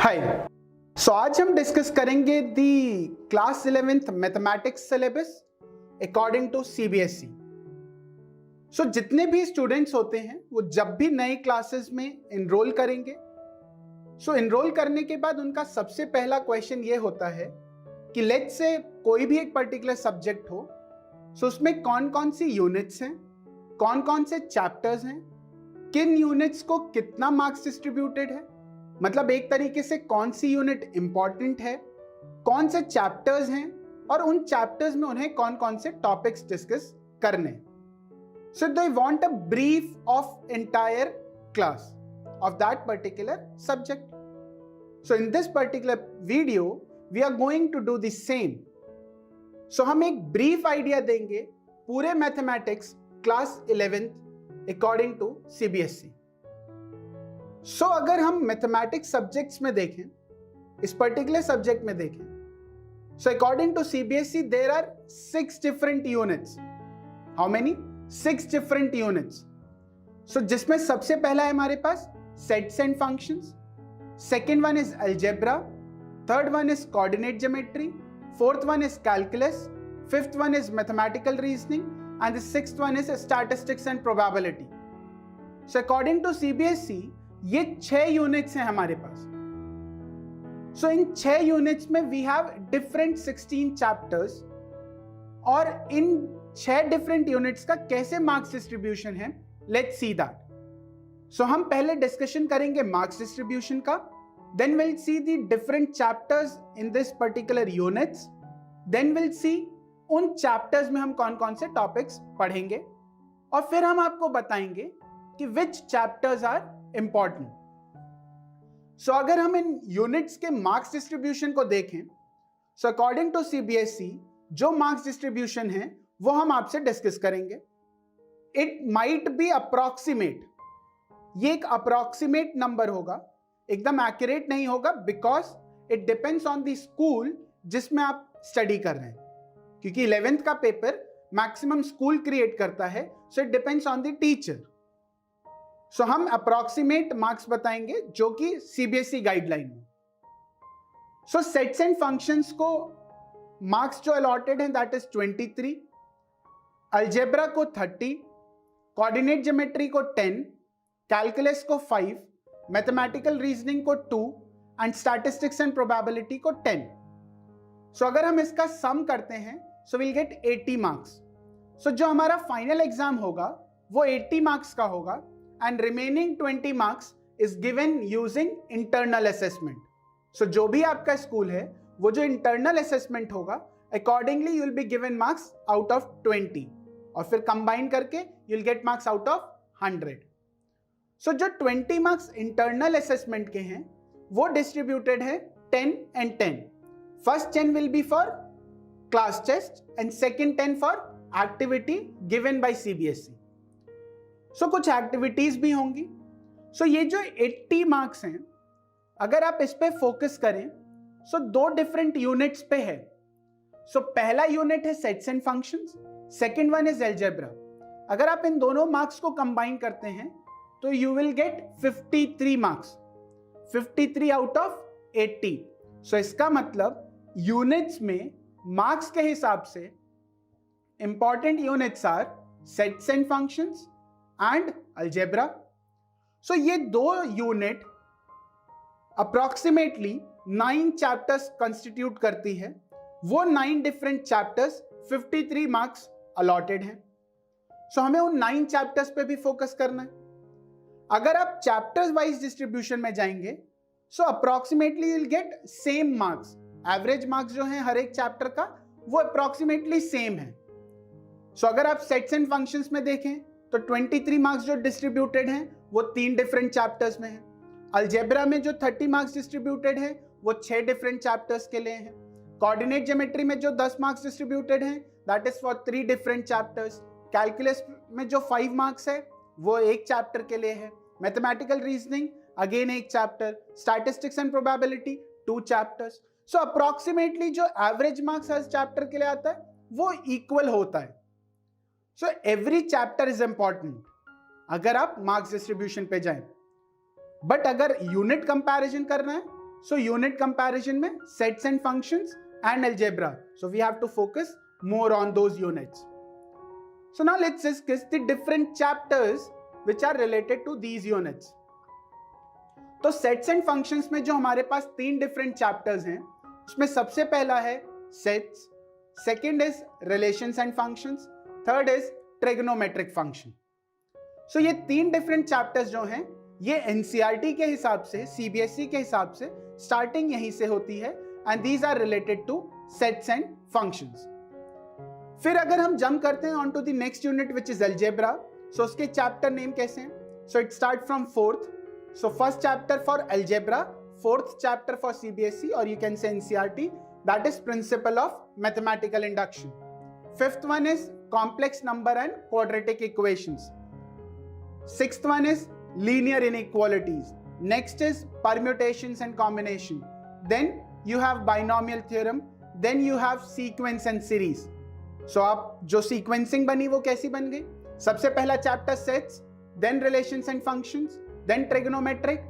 हाय। आज हम डिस्कस करेंगे the class 11th mathematics syllabus according to CBSE. जितने भी स्टूडेंट्स होते हैं वो जब भी नए क्लासेस में इनरोल करेंगे, इनरोल करने के बाद उनका सबसे पहला क्वेश्चन ये होता है कि लेट्स से कोई भी एक पर्टिकुलर सब्जेक्ट हो, उसमें कौन कौन सी यूनिट्स हैं, कौन कौन से चैप्टर्स हैं, किन यूनिट्स को कितना मार्क्स डिस्ट्रीब्यूटेड है, मतलब एक तरीके से कौन सी यूनिट इंपॉर्टेंट है, कौन से चैप्टर्स हैं और उन चैप्टर्स में उन्हें कौन कौन से टॉपिक्स डिस्कस करने। They want a brief of entire class of that particular subject. In this particular video we are going to do the same. हम एक ब्रीफ आइडिया देंगे पूरे mathematics class 11th according to CBSE. अगर हम mathematics subjects में देखें, इस particular subject में देखें, according to CBSE there are 6 different units. How many? 6 different units. जिसमें सबसे पहला है हमारे पास sets and functions, second one is algebra, third one is coordinate geometry, fourth one is calculus, fifth one is mathematical reasoning and the sixth one is statistics and probability. According to CBSE ये 6 units हैं हमारे पास। इन 6 units में we have different 16 chapters और इन 6 different units का कैसे मार्क्स डिस्ट्रीब्यूशन है, लेट्स सी दैट। हम पहले डिस्कशन करेंगे मार्क्स डिस्ट्रीब्यूशन का, then will see the different chapters in this particular units, then will see उन चैप्टर्स में हम कौन कौन से टॉपिक्स पढ़ेंगे और फिर हम आपको बताएंगे कि विच चैप्टर्स आर इंपॉर्टेंट। अगर हम इन यूनिट्स के मार्क्स डिस्ट्रीब्यूशन को देखें, अकॉर्डिंग टू सीबीएसई जो मार्क्स डिस्ट्रीब्यूशन है वो हम आपसे डिस्कस करेंगे। इट माइट बी अप्रॉक्सीमेट, ये एक अप्रॉक्सीमेट नंबर होगा, एकदम एक्यूरेट नहीं होगा, because it depends on the school जिसमें आप स्टडी कर रहे हैं, क्योंकि 11th का पेपर मैक्सिमम स्कूल क्रिएट करता है, it depends on the teacher. हम अप्रॉक्सीमेट मार्क्स बताएंगे जो कि सीबीएसई गाइडलाइन में। सेट्स एंड फंक्शंस को मार्क्स जो अलॉटेड हैं दैट इज 23, अलजेब्रा को 30, कोऑर्डिनेट ज्योमेट्री को 10, कैलकुलस को 5, मैथमेटिकल रीजनिंग को 2 एंड स्टैटिस्टिक्स एंड प्रोबेबिलिटी को 10। अगर हम इसका सम करते हैं विल गेट 80 मार्क्स। जो हमारा फाइनल एग्जाम होगा वो 80 मार्क्स का होगा and remaining 20 marks is given using internal assessment. जो भी आपका स्कूल है वो जो internal assessment होगा accordingly you will be given marks out of 20 और फिर combine करके you will get marks out of 100. जो 20 marks internal assessment के हैं वो distributed है 10 and 10. First 10 will be for class test and second 10 for activity given by CBSE. कुछ activities भी होंगी। ये जो 80 मार्क्स हैं अगर आप इस पे फोकस करें, 2 डिफरेंट यूनिट्स पे है। पहला यूनिट है sets and functions, second one is algebra. अगर आप इन दोनों मार्क्स को कंबाइन करते हैं तो you will get 53 marks, 53 out of 80। इसका मतलब यूनिट्स में मार्क्स के हिसाब से important units are sets and functions and algebra. ये 2 यूनिट अप्रॉक्सीमेटली 9 चैप्टर्स कंस्टिट्यूट करती है। वो 9 डिफरेंट चैप्टर्स 53 मार्क्स अलॉटेड हैं। हमें उन 9 चैप्टर्स पे भी फोकस करना है। अगर आप चैप्टर्स वाइज डिस्ट्रीब्यूशन में जाएंगे approximately you will get same marks. Average marks जो हैं हर एक चैप्टर का वो अप्रॉक्सीमेटली सेम है। अगर आप सेट्स एंड फंक्शंस में देखें तो 23 मार्क्स जो डिस्ट्रीब्यूटेड हैं वो 3 डिफरेंट चैप्टर्स में हैं। अलजेब्रा में जो 30 मार्क्स डिस्ट्रीब्यूटेड हैं वो 6 डिफरेंट चैप्टर्स के लिए हैं। कोऑर्डिनेट ज्योमेट्री में जो 10 मार्क्स डिस्ट्रीब्यूटेड हैं that is for 3 different chapters. Calculus में जो 5 मार्क्स है वो एक चैप्टर के लिए है। मैथमेटिकल रीजनिंग अगेन एक chapter. Statistics and probability 2 chapters. Approximately जो एवरेज मार्क्स हर चैप्टर के लिए आता है वो इक्वल होता है। एवरी चैप्टर इज इंपॉर्टेंट अगर आप मार्क्स डिस्ट्रीब्यूशन पे जाएं। बट अगर यूनिट कंपैरिजन करना है So unit comparison में sets and functions and algebra. So we have to focus more on those units. So now let's discuss the different chapters which are related to these units. तो sets and functions में जो हमारे पास 3 different chapters हैं, उसमें सबसे पहला है sets, second is relations and functions, third is trigonometric function. So ये 3 डिफरेंट चैप्टर्स जो हैं, ये एनसीईआरटी के हिसाब से, सीबीएसई के हिसाब से स्टार्टिंग यहीं से होती है and these are related to sets and functions. फिर अगर हम जंप करते हैं on to the next unit which is algebra, so उसके चैप्टर नेम कैसे हैं? So it start from 4th. So first chapter for algebra, 4th chapter for CBSE or you can say NCERT, that is principle of mathematical induction. 5th one is complex number and quadratic equations. 6th one is linear inequalities. Next is permutations and combination. Then you have binomial theorem. Then you have sequence and series. So आप जो sequencing बनी वो कैसी बन गई? सबसे पहला chapter sets, then relations and functions, then trigonometric,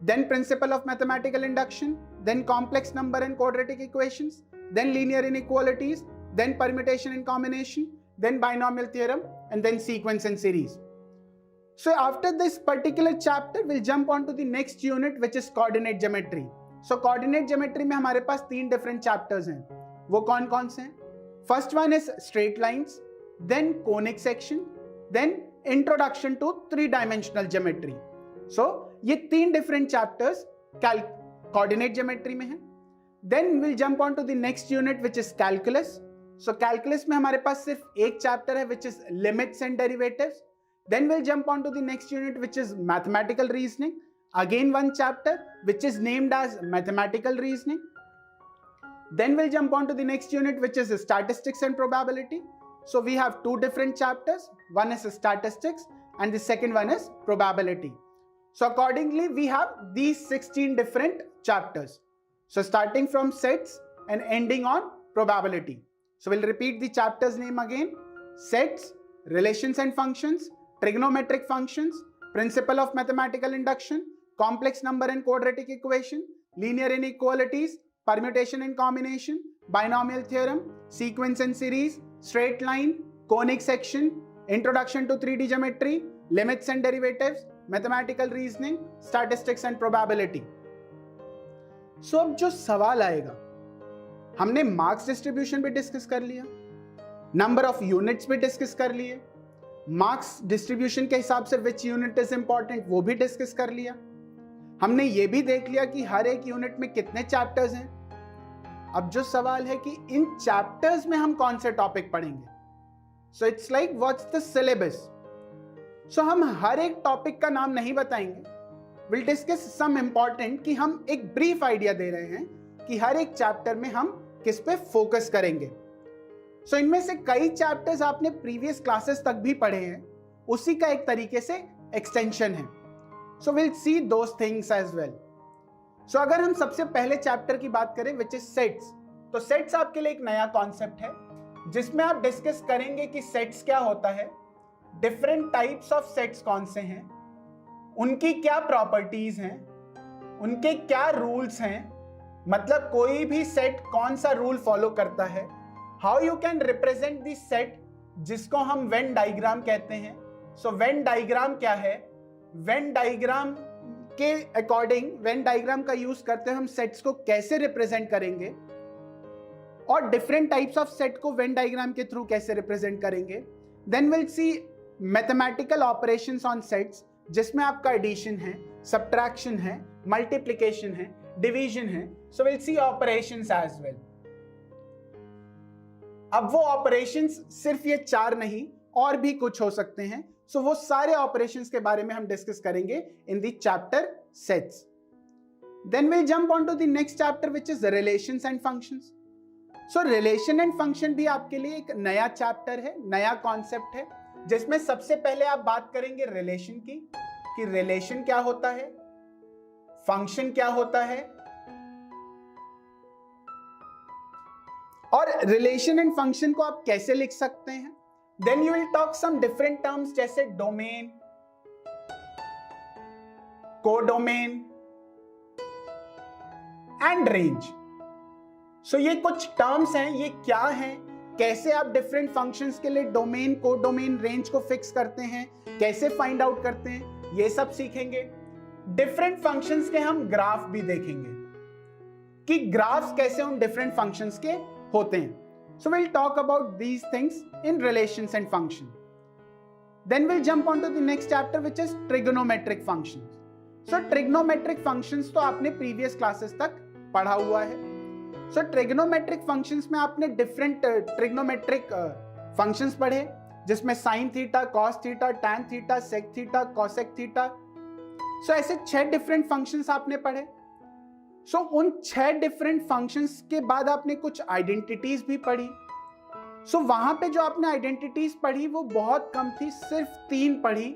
then principle of mathematical induction, then complex number and quadratic equations, then linear inequalities, then permutation and combination, then binomial theorem, and then sequence and series. So after this particular chapter, we'll jump on to the next unit which is coordinate geometry. So coordinate geometry में हमारे पास 3 different chapters हैं. वो कौन कौन से हैं? First one is straight lines, then conic section, then introduction to 3-dimensional geometry. So ये 3 different chapters coordinate geometry में हैं. Then we'll jump on to the next unit which is calculus. So calculus में हमारे पास सिर्फ एक chapter है which is limits and derivatives. Then we'll jump on to the next unit which is mathematical reasoning. Again one chapter which is named as mathematical reasoning. Then we'll jump on to the next unit which is statistics and probability. So we have 2 different chapters. One is statistics and the second one is probability. So accordingly, we have these 16 different chapters. So starting from sets and ending on probability. So we'll repeat the chapter's name again. Sets, relations and functions, trigonometric functions, principle of mathematical induction, complex number and quadratic equation, linear inequalities, permutation and combination, binomial theorem, sequence and series, straight line, conic section, introduction to 3D geometry, limits and derivatives, mathematical reasoning, statistics and probability. So अब जो सवाल आएगा, हमने marks distribution भी discuss कर लिया, number of units भी discuss कर लिए, मार्क्स डिस्ट्रीब्यूशन के हिसाब से विच यूनिट इज इंपॉर्टेंट वो भी डिस्कस कर लिया. हमने ये भी देख लिया कि हर एक यूनिट में कितने चैप्टर्स हैं. अब जो सवाल है कि इन चैप्टर्स में हम कौन से टॉपिक पढ़ेंगे. So it's like what's the syllabus. So हम हर एक टॉपिक का नाम नहीं बताएंगे. विल डिस्कस सम इंपॉर्टेंट, कि हम एक ब्रीफ आइडिया दे रहे हैं कि हर एक चैप्टर में हम किस पे फोकस करेंगे. सो इनमें से कई चैप्टर्स आपने प्रीवियस क्लासेस तक भी पढ़े हैं, उसी का एक तरीके से एक्सटेंशन है. So will see those things as well. So अगर हम सबसे पहले चैप्टर की बात करें विच इज सेट्स, तो सेट्स आपके लिए एक नया कॉन्सेप्ट है जिसमें आप डिस्कस करेंगे कि सेट्स क्या होता है, डिफरेंट टाइप्स ऑफ सेट्स कौन से हैं, उनकी क्या प्रॉपर्टीज हैं, उनके क्या रूल्स हैं, मतलब कोई भी सेट कौन सा रूल फॉलो करता है, how you can represent this set जिसको हम वेन डायग्राम कहते हैं. सो वेन डायग्राम क्या है, वेन डायग्राम के अकॉर्डिंग वेन डायग्राम का यूज करते हैं हम सेट्स को कैसे रिप्रेजेंट करेंगे, और डिफरेंट टाइप्स ऑफ सेट को वेन डायग्राम के थ्रू कैसे रिप्रेजेंट करेंगे. Then will see mathematical operations on sets जिसमें आपका एडिशन है, सब्ट्रैक्शन है, मल्टीप्लिकेशन है, डिवीजन है. So will see operations as well. अब वो ऑपरेशंस सिर्फ ये 4 नहीं और भी कुछ हो सकते हैं. सो वो सारे ऑपरेशंस के बारे में हम डिस्कस करेंगे in the chapter sets. Then will jump on to the next chapter which is relations and functions. So relation and function भी आपके लिए एक नया चैप्टर है, नया कॉन्सेप्ट है, जिसमें सबसे पहले आप बात करेंगे रिलेशन की, कि रिलेशन क्या होता है, फंक्शन क्या होता है, और रिलेशन एंड फंक्शन को आप कैसे लिख सकते हैं. Then you will talk some different terms जैसे domain, codomain, and range. So ये कुछ टर्म्स हैं, ये क्या हैं, कैसे आप डिफरेंट फंक्शंस के लिए डोमेन, कोडोमेन, रेंज को फिक्स करते हैं, कैसे फाइंड आउट करते हैं, ये सब सीखेंगे। डिफरेंट फंक्शंस के हम ग्राफ भी देखेंगे कि ग्राफ्स कैसे उन डिफरेंट फंक्शंस के होते हैं। So will talk about these things in relations and function. Then will jump on to the next chapter which is trigonometric functions. So trigonometric functions तो आपने प्रीवियस क्लासेस तक पढ़ा हुआ है। सो ट्रिगोनोमेट्रिक फंक्शंस में आपने डिफरेंट ट्रिगोनोमेट्रिक फंक्शंस पढ़े, जिसमें sine theta, cos theta, tan theta, sec theta, cosec theta. So ऐसे 6 डिफरेंट फंक्शंस आपने पढ़े। सो उन 6 डिफरेंट फंक्शंस के बाद आपने कुछ आइडेंटिटीज भी पढ़ी। सो वहां पे जो आपने आइडेंटिटीज पढ़ी वो बहुत कम थी, सिर्फ 3 पढ़ी।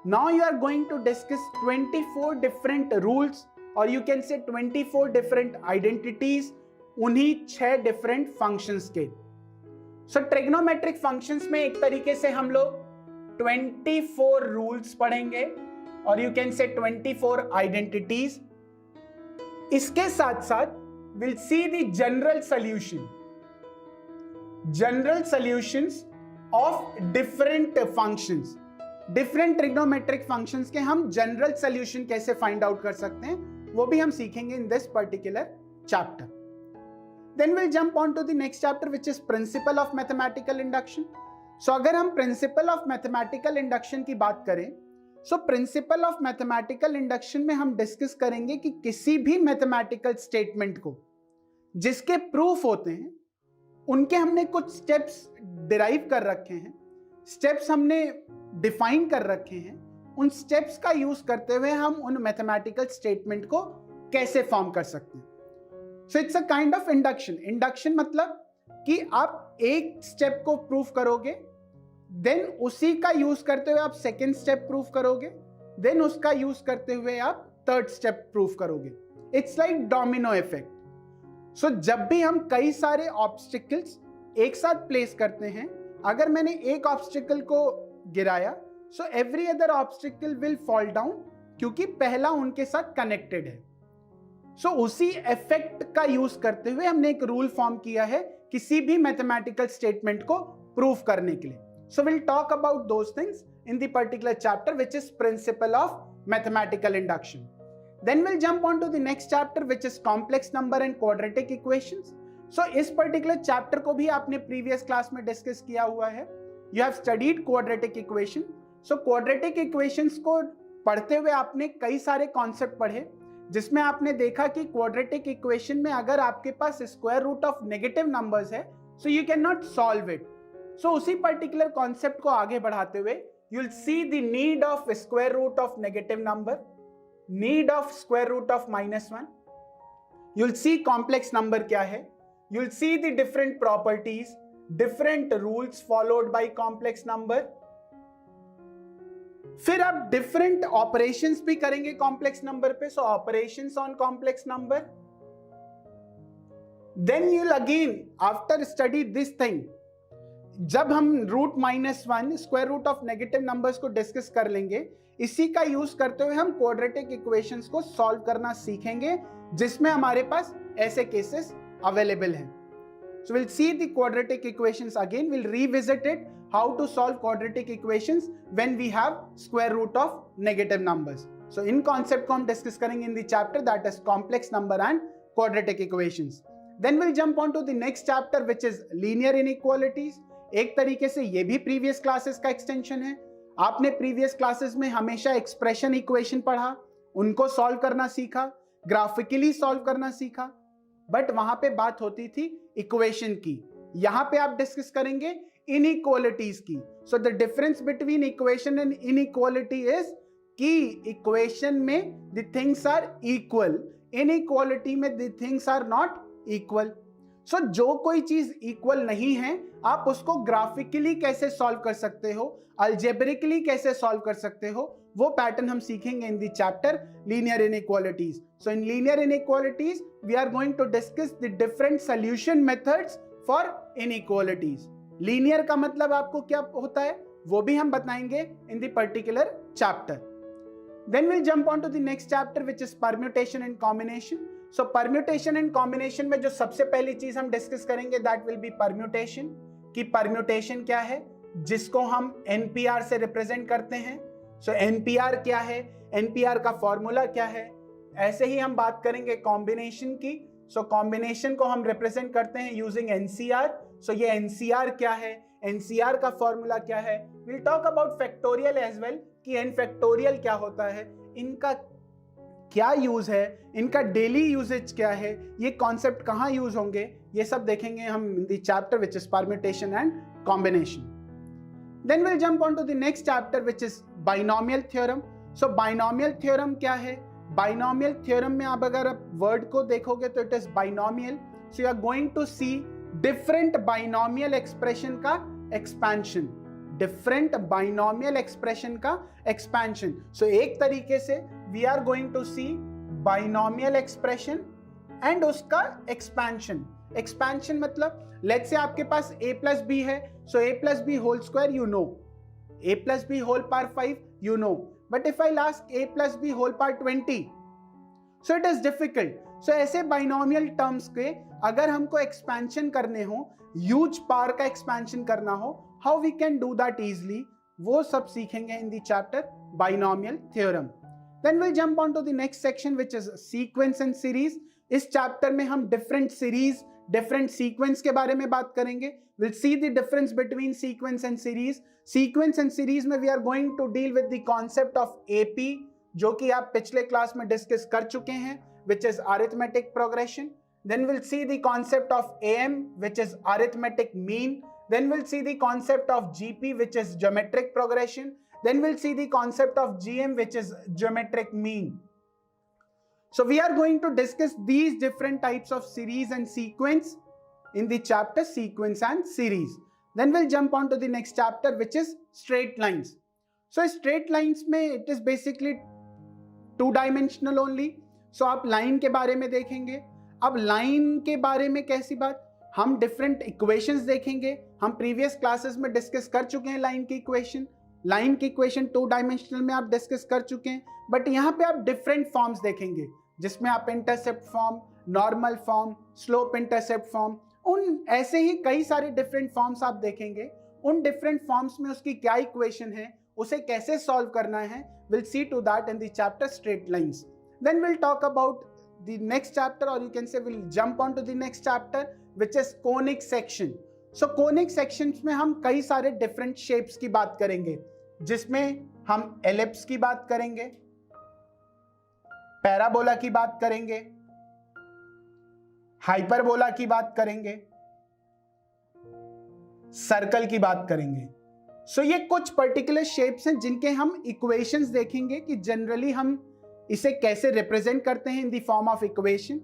Now you are going to discuss 24 different rules और you can say 24 different identities उन्हीं 6 डिफरेंट फंक्शंस के। सो ट्रिग्नोमेट्रिक फंक्शंस में एक तरीके से हम लोग 24 रूल्स पढ़ेंगे और यू कैन से 24 आइडेंटिटीज। इसके साथ साथ will see the general solutions of different functions. Different trigonometric functions के हम जनरल सॉल्यूशन कैसे फाइंड आउट कर सकते हैं वो भी हम सीखेंगे इन this particular chapter. Then we'll jump on to the next chapter which is principle of mathematical induction. So अगर हम principle of mathematical induction की बात करें, so principle of mathematical induction में हम डिस्कस करेंगे कि किसी भी mathematical statement को जिसके प्रूफ होते हैं उनके हमने कुछ स्टेप्स डिराइव कर रखे हैं, स्टेप्स हमने डिफाइन कर रखे हैं। उन स्टेप्स का यूज करते हुए हम उन मैथमेटिकल स्टेटमेंट को कैसे फॉर्म कर सकते हैं। So it's a kind of induction. Induction मतलब कि आप एक स्टेप को प्रूफ करोगे, देन उसी का यूज करते हुए आप सेकेंड स्टेप प्रूफ करोगे, देन उसका यूज करते हुए आप थर्ड स्टेप प्रूफ करोगे। It's like domino effect. So जब भी हम कई सारे ऑब्स्टिकल्स एक साथ प्लेस करते हैं, अगर मैंने एक ऑब्स्टिकल को गिराया, so every other obstacle will fall down क्योंकि पहला उनके साथ कनेक्टेड है। सो उसी इफेक्ट का यूज करते हुए हमने एक रूल फॉर्म किया है किसी भी मैथमेटिकल स्टेटमेंट को प्रूफ करने के लिए। So will talk about those things in the particular chapter which is principle of mathematical induction. Then will jump on to the next chapter which is complex number and quadratic equations. So इस particular chapter को भी आपने previous class में discuss किया हुआ है। You have studied quadratic equation. So quadratic equations को पढ़ते हुए आपने कई सारे कॉन्सेप्ट पढ़े, जिसमें आपने देखा कि क्वाड्रेटिक इक्वेशन में अगर आपके पास square root of negative numbers है so you can not solve it. सो उसी पर्टिकुलर कॉन्सेप्ट को आगे बढ़ाते हुए you will see the need of square root of negative number, need of square root of -1, you will see complex number क्या है, you will see the different properties, different rules followed by complex number. फिर आप different operations भी करेंगे complex number पे। सो operations on complex number. Then you will again after study this thing, जब हम √-1 square root of negative numbers को discuss कर लेंगे, इसी का यूज करते हुए हम क्वाड्रेटिक इक्वेशंस को सॉल्व करना सीखेंगे, जिसमें हमारे पास ऐसे केसेस अवेलेबल हैं। So we'll see the quadratic equations again. We'll revisit it, how to solve quadratic equations when we have square root of negative numbers. So in concept को हम discuss करेंगे in the chapter that is complex number and quadratic equations. Then we'll jump on to the next chapter which is linear inequalities. एक तरीके से ये भी previous classes का extension है। आपने previous classes में हमेशा expression equation पढ़ा, उनको solve करना सीखा, graphically solve करना सीखा, बट वहां पे बात होती थी इक्वेशन की। यहां पे आप डिस्कस करेंगे इनइक्वालिटीज की। So the difference between equation and inequality is कि इक्वेशन में the things are equal, inequality में the things are not equal. So जो कोई चीज इक्वल नहीं है आप उसको ग्राफिकली कैसे सॉल्व कर सकते हो, अलजेब्रिकली कैसे सॉल्व कर सकते हो, वो पैटर्न हम सीखेंगे in the chapter linear inequalities. So in linear inequalities we are going to discuss the different solution methods for inequalities. Linear का मतलब आपको क्या होता है वो भी हम बताएंगे इन the particular chapter. Then we'll jump on to the next chapter which is permutation and combination. So permutation and combination में जो सबसे पहली चीज हम डिस्कस करेंगे दैट विल बी परम्यूटेशन। कि परम्यूटेशन क्या है, जिसको हम एनपीआर से रिप्रेजेंट करते हैं। सो एनपीआर क्या है, एनपीआर का फॉर्मूला क्या है। ऐसे ही हम बात करेंगे कॉम्बिनेशन की। सो कॉम्बिनेशन को हम रिप्रेजेंट करते हैं यूजिंग एनसीआर। सो ये एनसीआर क्या है, एनसीआर का फॉर्मूला क्या है। Will talk about factorial as well कि एन फैक्टोरियल क्या होता है, इनका क्या यूज है, इनका डेली यूजेज क्या है, ये कॉन्सेप्ट कहाँ यूज होंगे, ये सब देखेंगे हम इन the chapter which is permutation and combination. Then we'll jump on to the next chapter which is binomial theorem. So binomial theorem क्या है, binomial theorem में आप अगर आप word को देखोगे तो it is binomial. So you are going to see different binomial expression का expansion, different binomial expression का expansion. So एक तरीके से we are going to see binomial expression and उसका expansion. Expansion मतलब लेट्स से आपके पास a प्लस बी है, so a plus B whole square you know, a plus B whole power 5 you know, but if I last a plus B whole power 20 so it is difficult. So ऐसे binomial terms के अगर हमको expansion करने हो, huge power का expansion करना हो, how we can do that easily, वो सब सीखेंगे in the chapter binomial theorem. Then will jump on to the next section which is sequence and series. इस चैप्टर में हम डिफरेंट सीरीज, डिफरेंट सीक्वेंस के बारे में बात करेंगे। Will see the difference between sequence and series. Sequence and series में we are going to deal with the concept of AP, जो कि आप पिछले क्लास में डिस्कस कर चुके हैं, which is arithmetic progression. Then will see the concept of AM which is arithmetic mean. Then will see the concept of GP which is geometric progression. Then will see the concept of GM which is geometric mean. So we are going to discuss these different types of series and sequence in the chapter sequence and series. Then we'll jump on to the next chapter which is straight lines. So straight lines में it is basically two dimensional only. So आप line के बारे में देखेंगे। अब line के बारे में कैसी बात, हम different equations देखेंगे। हम previous classes में discuss कर चुके हैं line की equation। लाइन की इक्वेशन टू डायमेंशनल में आप डिस्कस कर चुके हैं, बट यहाँ पे आप डिफरेंट फॉर्म्स देखेंगे जिसमें आप intercept form, normal form, slope intercept form, उन ऐसे ही कई सारे डिफरेंट फॉर्म्स आप देखेंगे। उन डिफरेंट फॉर्म्स में उसकी क्या इक्वेशन है, उसे कैसे सॉल्व करना है, will see to that in the chapter straight lines. Then will talk about the next chapter, और you can say will jump on to the next chapter which is conic section. So conic sections में हम कई सारे different shapes की बात करेंगे, जिसमें हम एलिप्स की बात करेंगे, पैराबोला की बात करेंगे, हाइपरबोला की बात करेंगे, सर्कल की बात करेंगे। सो ये कुछ पर्टिकुलर शेप्स हैं जिनके हम इक्वेशंस देखेंगे कि जनरली हम इसे कैसे रिप्रेजेंट करते हैं in the form of equation.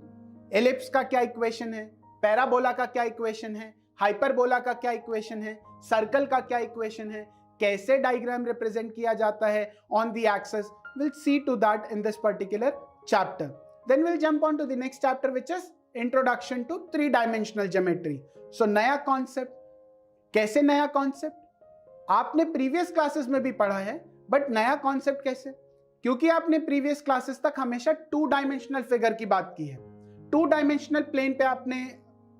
Ellipse का क्या इक्वेशन है, पैराबोला का क्या इक्वेशन है, हाइपरबोला का क्या इक्वेशन है, सर्कल का क्या इक्वेशन है, कैसे डायग्राम रिप्रेजेंट किया जाता है on the axis. Will see to that in this particular chapter. Then will jump on to the next chapter which is introduction to three dimensional geometry. So नया concept, कैसे नया concept, आपने previous classes में भी पढ़ा है, but नया concept कैसे, क्योंकि आपने प्रीवियस क्लासेस तक हमेशा टू डायमेंशनल फिगर की बात की है, टू डायमेंशनल प्लेन पे आपने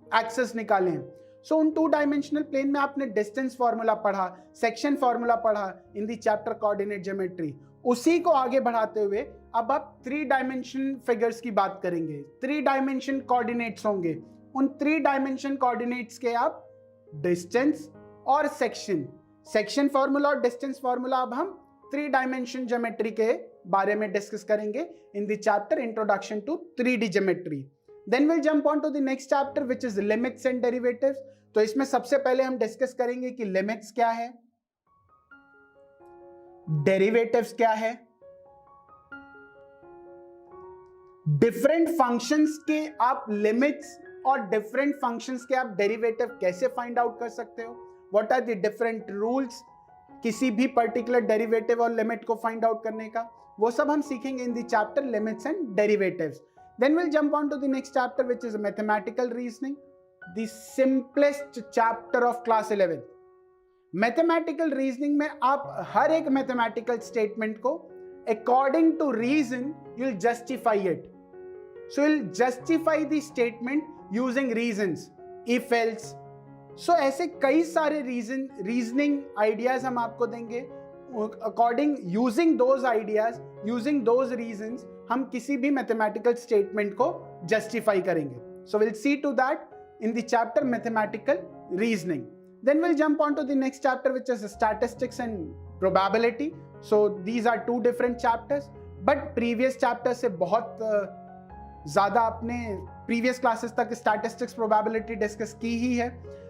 एक्सेस निकाले हैं। सो उन टू डायमेंशनल प्लेन में आपने डिस्टेंस फॉर्मूला पढ़ा, सेक्शन फॉर्मूला पढ़ा इन दी चैप्टर कोऑर्डिनेट ज्योमेट्री। उसी को आगे बढ़ाते हुए अब आप थ्री डायमेंशन फिगर्स की बात करेंगे, थ्री डायमेंशन कोऑर्डिनेट्स होंगे। उन थ्री डायमेंशन कोऑर्डिनेट्स के आप डिस्टेंस और सेक्शन फॉर्मूला और डिस्टेंस फॉर्मूला अब हम थ्री डायमेंशन ज्योमेट्री के बारे में डिस्कस करेंगे in the chapter introduction to 3D geometry. Then will jump on to the next chapter which is limits and derivatives. तो इसमें सबसे पहले हम डिस्कस करेंगे कि लिमिट्स क्या है, डेरिवेटिव्स क्या है, डिफरेंट फंक्शंस के आप लिमिट्स और डिफरेंट फंक्शंस के आप डेरिवेटिव कैसे फाइंड आउट कर सकते हो, what are the different rules किसी भी पर्टिकुलर डेरिवेटिव और लिमिट को फाइंड आउट करने का, वो सब हम सीखेंगे in the chapter limits and derivatives. Then we'll jump on to the next chapter which is mathematical reasoning, the simplest chapter of class 11. Mathematical reasoning में आप हर एक mathematical statement को according to reason you'll justify it. So we'll justify the statement using reasons, if else. So ऐसे कई सारे reasoning ideas हम आपको देंगे. According using those ideas, using those reasons, हम किसी भी mathematical statement को justify करेंगे. So we'll see to that in the chapter mathematical reasoning. Then we'll jump on to the next chapter, which is statistics and probability. So these are two different chapters, but previous chapter से बहुत ज़्यादा आपने previous classes तक statistics probability discuss की ही है,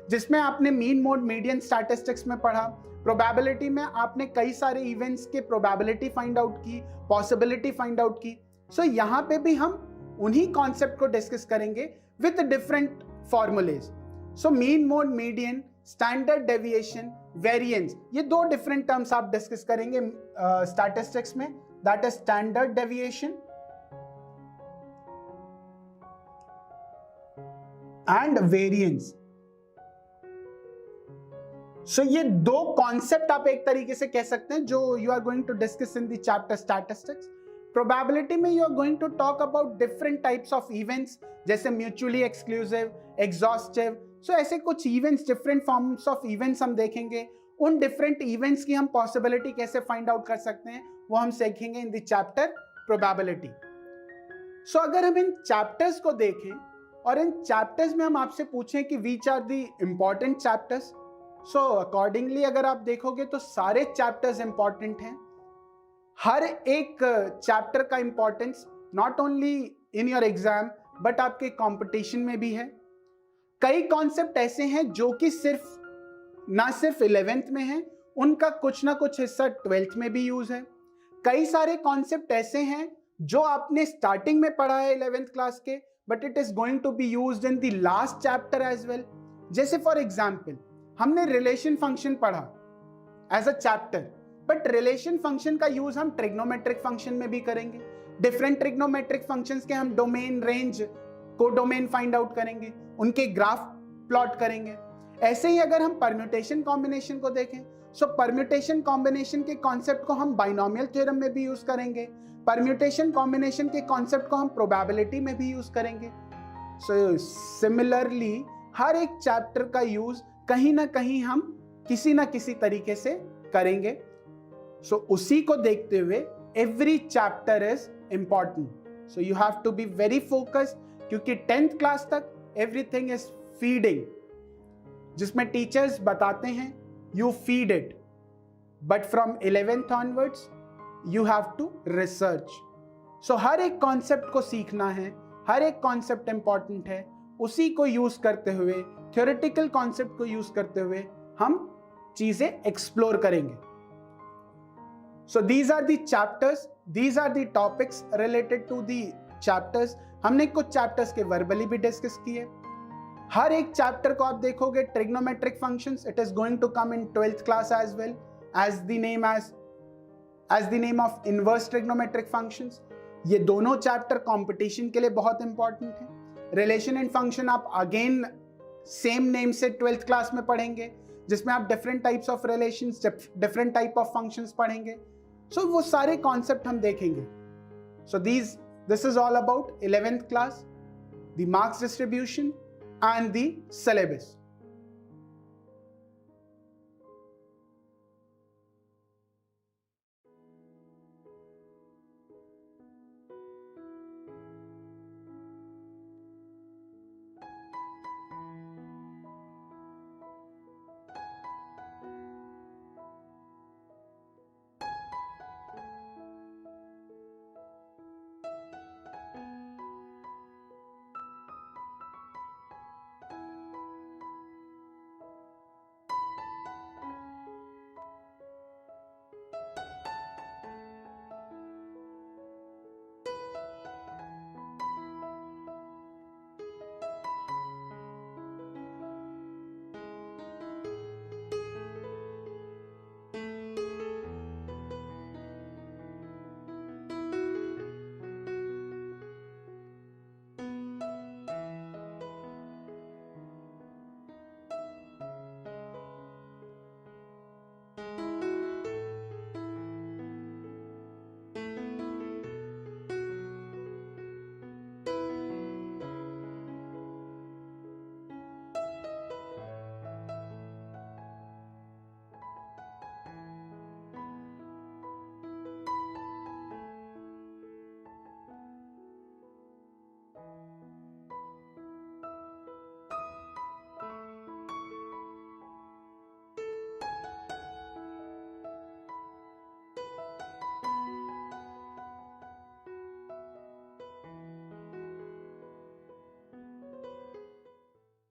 जिसमें आपने mean mode median statistics में पढ़ा. Probability में आपने कई सारे events के probability find out की, possibility find out की. So यहाँ पे भी हम उन्हीं concept को discuss करेंगे with different formulas. So mean mode median, standard deviation, variance, ये दो different terms आप discuss करेंगे statistics में. That is standard deviation and variance. So ये दो concept आप एक तरीके से कह सकते हैं जो you are going to discuss in the chapter statistics. Probability में you are going to talk about different types of events, जैसे mutually exclusive, exhaustive. So ऐसे कुछ events, different forms of events हम देखेंगे. उन different events की हम possibility कैसे find out कर सकते हैं वो हम सीखेंगे in the chapter probability. So अगर हम इन chapters को देखें और इन chapters में हम आपसे पूछें कि which are the important chapters, so accordingly अगर आप देखोगे तो सारे chapters important हैं. हर एक chapter का importance not only in your exam but आपके competition में भी है. कई concept ऐसे हैं जो कि ना सिर्फ 11th में है, उनका कुछ ना कुछ हिस्सा 12th में भी यूज है. कई सारे कॉन्सेप्ट ऐसे हैं जो आपने स्टार्टिंग में पढ़ा है 11th क्लास के, but it is going to be used in the last chapter as well. जैसे फॉर एग्जांपल हमने रिलेशन फंक्शन पढ़ा as a chapter, but relation function का यूज हम ट्रिग्नोमेट्रिक फंक्शन में भी करेंगे. डिफरेंट ट्रिग्नोमेट्रिक फंक्शंस के हम domain, range, codomain find out करेंगे, उनके ग्राफ प्लॉट करेंगे. ऐसे ही अगर हम परम्यूटेशन कॉम्बिनेशन को देखें, सो परम्यूटेशन कॉम्बिनेशन के कॉन्सेप्ट को हम बाइनोमियल थ्योरम में भी यूज करेंगे. परम्यूटेशन कॉम्बिनेशन के कॉन्सेप्ट को हम प्रोबेबिलिटी में भी यूज करेंगे. सो सिमिलरली हर एक चैप्टर का यूज कहीं ना कहीं हम किसी ना किसी तरीके से करेंगे. सो उसी को देखते हुए every chapter is important. So you have to be very focused, क्योंकि 10th क्लास तक एवरीथिंग इज फीडिंग, जिसमें टीचर्स बताते हैं you feed it, but from 11th onwards you have to research. So हर एक कॉन्सेप्ट को सीखना है, हर एक कॉन्सेप्ट इंपॉर्टेंट है. उसी को यूज करते हुए, थ्योरेटिकल कॉन्सेप्ट को यूज करते हुए हम चीजें एक्सप्लोर करेंगे. So these are the chapters, these are the topics related to the chapters. हमने कुछ चैप्टर्स के वर्बली भी डिस्कस किए. हर एक चैप्टर को आप देखोगे trigonometric functions, it is going to come in 12th class as well as the name of inverse trigonometric functions. ये दोनों चैप्टर कंपटीशन के लिए बहुत इंपॉर्टेंट है. रिलेशन एंड फंक्शन आप अगेन सेम नेम से 12th क्लास में पढ़ेंगे, जिसमें आप different types of relations, different type of functions पढ़ेंगे. सो वो सारे कॉन्सेप्ट हम देखेंगे. So this is all about 11th class, the marks distribution and the syllabus.